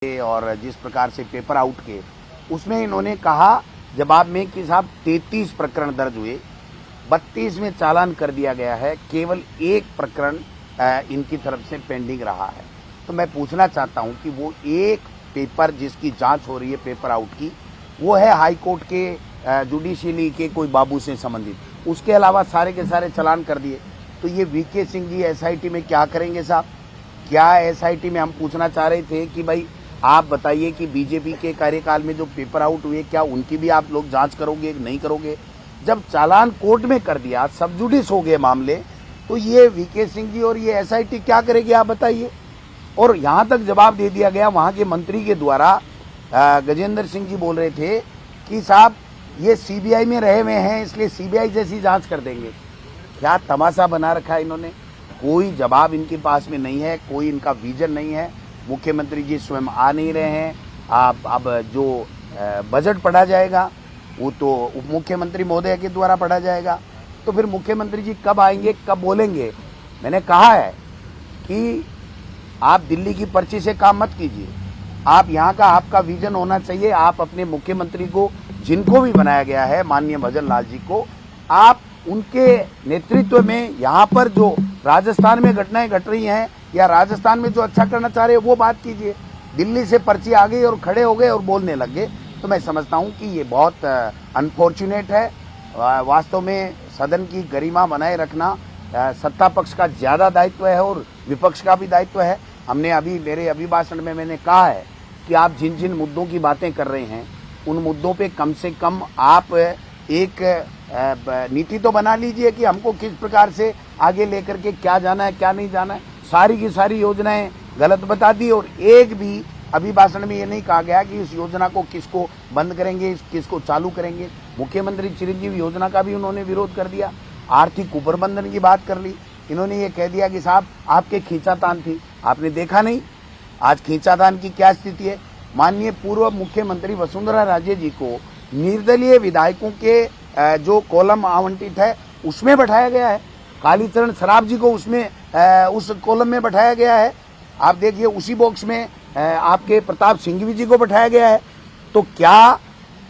और जिस प्रकार से पेपर आउट के, उसमें इन्होंने कहा जवाब में कि साहब 33 प्रकरण दर्ज हुए, 32 में चालान कर दिया गया है, केवल एक प्रकरण इनकी तरफ से पेंडिंग रहा है। तो मैं पूछना चाहता हूं कि वो एक पेपर जिसकी जांच हो रही है पेपर आउट की, वो है हाई कोर्ट के जुडिशियली के कोई बाबू से संबंधित, उसके अलावा सारे के सारे चालान कर दिए। तो ये वीके सिंह जी एसआईटी में क्या करेंगे साहब? क्या एसआईटी में हम पूछना चाह रहे थे कि भाई आप बताइए कि बीजेपी के कार्यकाल में जो पेपर आउट हुए, क्या उनकी भी आप लोग जांच करोगे नहीं करोगे? जब चालान कोर्ट में कर दिया, सब जुडिस हो गए मामले, तो ये वीके सिंह जी और ये एसआईटी क्या करेगी आप बताइए? और यहां तक जवाब दे दिया गया वहां के मंत्री के द्वारा, गजेंद्र सिंह जी बोल रहे थे कि साहब ये सीबीआई में रहे हुए हैं इसलिए सीबीआई जैसी जांच कर देंगे। क्या तमाशा बना रखा है इन्होंने? कोई जवाब इनके पास में नहीं है, कोई इनका विजन नहीं है। मुख्यमंत्री जी स्वयं आ नहीं रहे हैं। अब जो बजट पढ़ा जाएगा वो तो उप मुख्यमंत्री महोदय के द्वारा पढ़ा जाएगा, तो फिर मुख्यमंत्री जी कब आएंगे, कब बोलेंगे? मैंने कहा है कि आप दिल्ली की पर्ची से काम मत कीजिए, आप यहाँ का आपका विजन होना चाहिए। आप अपने मुख्यमंत्री को, जिनको भी बनाया गया है माननीय भजन लाल जी को, आप उनके नेतृत्व में यहाँ पर जो राजस्थान में घटनाएं घट रही हैं या राजस्थान में जो अच्छा करना चाह रहे हैं वो बात कीजिए। दिल्ली से पर्ची आ गई और खड़े हो गए और बोलने लग गए, तो मैं समझता हूँ कि ये बहुत अनफॉर्चुनेट है। वास्तव में सदन की गरिमा बनाए रखना सत्ता पक्ष का ज्यादा दायित्व है और विपक्ष का भी दायित्व है। हमने मेरे अभिभाषण में मैंने कहा है कि आप जिन जिन मुद्दों की बातें कर रहे हैं उन मुद्दों पे कम से कम आप एक नीति तो बना लीजिए कि हमको किस प्रकार से आगे लेकर के क्या जाना है क्या नहीं जाना है। सारी की सारी योजनाएं गलत बता दी और एक भी अभिभाषण में ये नहीं कहा गया कि इस योजना को किसको बंद करेंगे, किसको चालू करेंगे। मुख्यमंत्री चिरंजीवी योजना का भी उन्होंने विरोध कर दिया। आर्थिक कुप्रबंधन की बात कर ली। इन्होंने ये कह दिया कि साहब आपके खींचातान थी, आपने देखा नहीं आज खींचातान की क्या स्थिति है। माननीय पूर्व मुख्यमंत्री वसुंधरा राजे जी को निर्दलीय विधायकों के जो कॉलम आवंटित है उसमें बैठाया गया है। कालीचरण सराफ जी को उसमें उस कॉलम में बैठाया गया है। आप देखिए उसी बॉक्स में आपके प्रताप सिंघवी जी को बैठाया गया है। तो क्या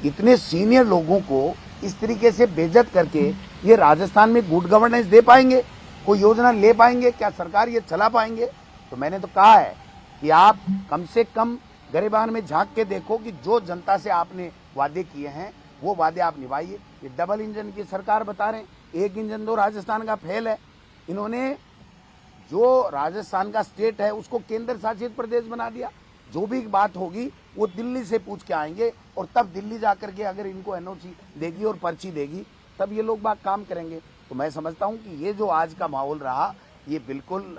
इतने सीनियर लोगों को इस तरीके से बेइज्जत करके ये राजस्थान में गुड गवर्नेंस दे पाएंगे? कोई योजना ले पाएंगे? क्या सरकार ये चला पाएंगे? तो मैंने तो कहा है कि आप कम से कम गरिबान में झांक के देखो कि जो जनता से आपने वादे किए हैं वो वादे आप निभाइए। ये डबल इंजन की सरकार बता रहे हैं, एक इंजन तो राजस्थान का फेल है। इन्होंने जो राजस्थान का स्टेट है उसको केंद्र शासित प्रदेश बना दिया। जो भी बात होगी वो दिल्ली से पूछ के आएंगे और तब दिल्ली जाकर के अगर इनको एनओसी देगी और पर्ची देगी तब ये लोग बात काम करेंगे। तो मैं समझता हूं कि ये जो आज का माहौल रहा ये बिल्कुल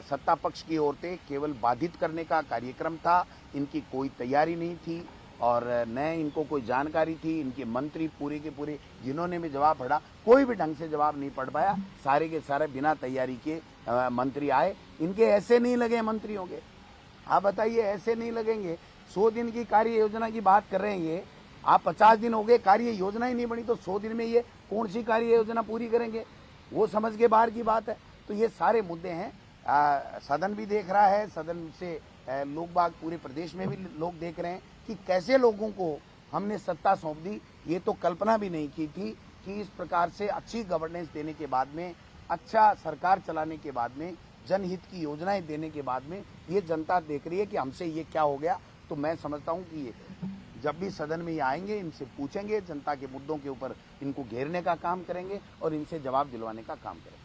सत्ता पक्ष की ओर से केवल बाधित करने का कार्यक्रम था। इनकी कोई तैयारी नहीं थी और न इनको कोई जानकारी थी। इनके मंत्री पूरे के पूरे जिन्होंने भी जवाब पढ़ा कोई भी ढंग से जवाब नहीं पढ़ पाया। सारे के सारे बिना तैयारी के मंत्री आए। इनके ऐसे नहीं लगे मंत्रियों के, आप बताइए ऐसे नहीं लगेंगे। 100 दिन की कार्य योजना की बात कर रहे हैं ये, आप 50 दिन हो गए कार्य योजना ही नहीं बनी, तो 100 दिन में ये कौन सी कार्य योजना पूरी करेंगे? वो समझ के बाहर की बात है। तो ये सारे मुद्दे हैं, सदन भी देख रहा है, सदन से लोग बाग पूरे प्रदेश में भी लोग देख रहे हैं कि कैसे लोगों को हमने सत्ता सौंप दी। ये तो कल्पना भी नहीं की थी कि इस प्रकार से अच्छी गवर्नेंस देने के बाद में, अच्छा सरकार चलाने के बाद में, जनहित की योजनाएं देने के बाद में ये जनता देख रही है कि हमसे ये क्या हो गया। तो मैं समझता हूं कि ये जब भी सदन में ये आएंगे इनसे पूछेंगे, जनता के मुद्दों के ऊपर इनको घेरने का काम करेंगे और इनसे जवाब दिलवाने का काम करेंगे।